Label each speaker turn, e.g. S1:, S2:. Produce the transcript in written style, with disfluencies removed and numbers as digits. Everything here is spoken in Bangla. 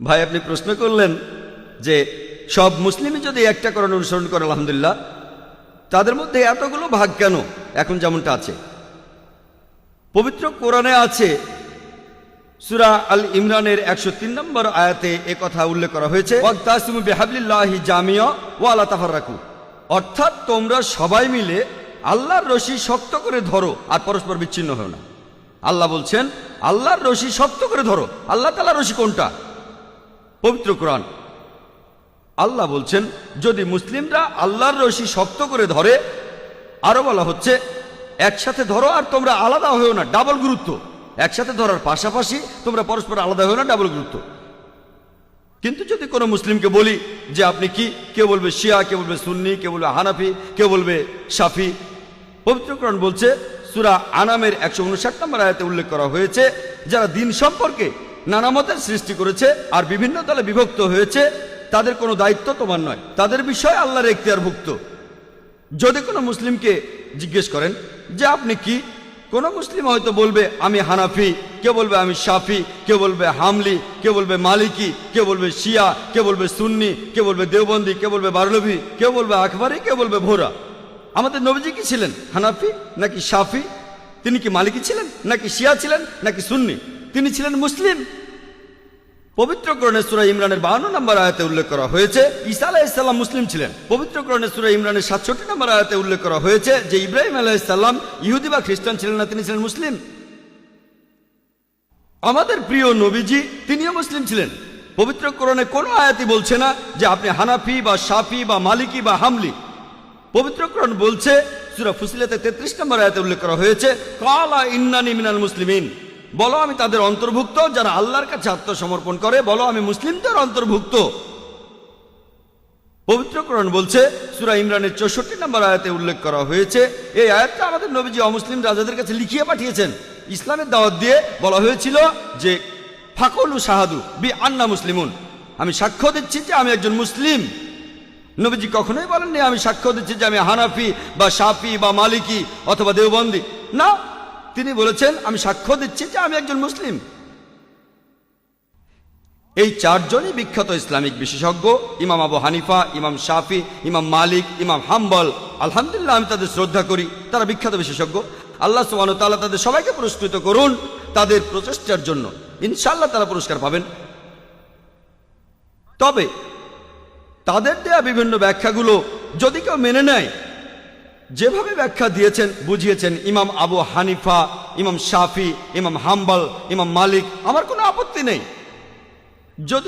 S1: ভাই আপনি প্রশ্ন করলেন যে সব মুসলিমই যদি একটা কোরআন অনুসরণ করে আলহামদুলিল্লাহ তাদের মধ্যে এতগুলো ভাগ কেন এখন যেমনটা আছে পবিত্র কোরআনে আছে সূরা আল ইমরানের 103 নম্বর আয়াতে এই কথা উল্লেখ করা হয়েছে ওয়াক্তাসিমু বিহাবলিল্লাহি জামিয়া ওয়া লা তাফাররাকু অর্থাৎ তোমরা সবাই মিলে আল্লাহর রশি শক্ত করে ধরো আর পরস্পর বিচ্ছিন্ন হও না আল্লাহ বলছেন আল্লাহর রশি শক্ত করে ধরো আল্লাহ তাআলার রশি কোনটা পবিত্র কোরআন আল্লাহ বলছেন যদি মুসলিমরা আল্লাহর রশি শক্ত করে ধরে আরো বলা হচ্ছে একসাথে ধরো আর তোমরা আলাদা হও না ডাবল গুরুত্ব একসাথে ধরার পাশাপাশি তোমরা পরস্পর আলাদা হও না ডাবল গুরুত্ব কিন্তু যদি কোনো মুসলিমকে বলি যে আপনি কি কেউ বলবে শিয়া কেউ বলবে সুন্নি কেউ বলবে হানাফি কেউ বলবে শাফি পবিত্র কোরআন বলছে সূরা আনামের 159 নম্বর আয়াতে উল্লেখ করা হয়েছে যারা দ্বীন সম্পর্কে নানা মতের সৃষ্টি করেছে আর বিভিন্ন দলে বিভক্ত হয়েছে তাদের কোনো দায়িত্ব তোমার নয় তাদের বিষয় আল্লাহর এখতিয়ারভুক্ত যদি কোনো মুসলিমকে জিজ্ঞেস করেন যে আপনি কি কোনো মুসলিম হয়তো বলবে আমি হানাফি কেউ বলবে আমি শাফি কেউ বলবে হামলি কেউ বলবে মালিকি কেউ বলবে শিয়া কেউ বলবে সুন্নি কেউ বলবে দেওবন্দি কেউ বলবে বারলভি কেউ বলবে আকবরী কেউ বলবে ভোরা আমাদের নবীজি কি ছিলেন হানাফি নাকি শাফি তিনি কি মালিকি ছিলেন নাকি শিয়া ছিলেন নাকি সুন্নি তিনি ছিলেন মুসলিম পবিত্র কোরআনে সূরা ইমরানের 52 নম্বর আয়াতে উল্লেখ করা হয়েছে ঈসা আলাইহিস সালাম মুসলিম ছিলেন পবিত্র কোরআনে সূরা ইমরানের 67 নম্বর আয়াতে উল্লেখ করা হয়েছে যে ইব্রাহিম আলাইহিস সালাম ইহুদি বা খ্রিস্টান ছিলেন না তিনি ছিলেন মুসলিম আমাদের প্রিয় নবীজি তিনিও মুসলিম ছিলেন পবিত্র কোরআনে কোনো আয়াতই বলছে না যে আপনি হানাফি বা শাফি বা মালিকি বা হামলি পবিত্র কোরআন বলছে সূরা ফুসিলাতে 33 নম্বর আয়াতে উল্লেখ করা হয়েছে ক্বালা ইন্নানি মিনাল মুসলিমিন বলো আমি তাদের অন্তর্ভুক্ত যারা আল্লাহর কাছে আত্মসমর্পণ করে বলো আমি মুসলিমদের অন্তর্ভুক্ত পবিত্র কোরআন বলছে সূরা ইমরানের 64 নম্বর আয়াতে উল্লেখ করা হয়েছে এই আয়াতটা আমাদের নবীজি অমুসলিম রাজাদের কাছে লিখিয়ে পাঠিয়েছেন ইসলামের দাওয়াত দিয়ে বলা হয়েছিল যে ফাকুলু শাহাদু বি আন্না মুসলিমুন আমি সাক্ষ্য দিচ্ছি যে আমি একজন মুসলিম নবীজি কখনোই বলেননি আমি সাক্ষ্য দিচ্ছি যে আমি হানাফি বা শাফি বা মালিকি অথবা দেওবন্দি না তিনি বলেছেন আমি সাক্ষ্য দিচ্ছি যে আমি একজন মুসলিম এই চারজনই বিখ্যাত ইসলামিক বিশেষজ্ঞ ইমাম আবু হানিফা ইমাম শাফি ইমাম মালিক ইমাম হাম্বল আলহামদুলিল্লাহ আমি তাদের শ্রদ্ধা করি তারা বিখ্যাত বিশেষজ্ঞ আল্লাহ সুবহানাহু ওয়া তাআলা তাদের সবাইকে পুরস্কৃত করুন তাদের প্রচেষ্টার জন্য ইনশাআল্লাহ তারা পুরস্কার পাবেন তবে তাদের দেয়া বিভিন্ন ব্যাখ্যাগুলো যদি কেউ মেনে নেয় যেভাবে ব্যাখ্যা দিয়েছেন বুঝিয়েছেন ইমাম আবু হানিফা ইমাম শাফি ইমাম হাম্বল ইমাম মালিক আমার কোনো আপত্তি নেই যদি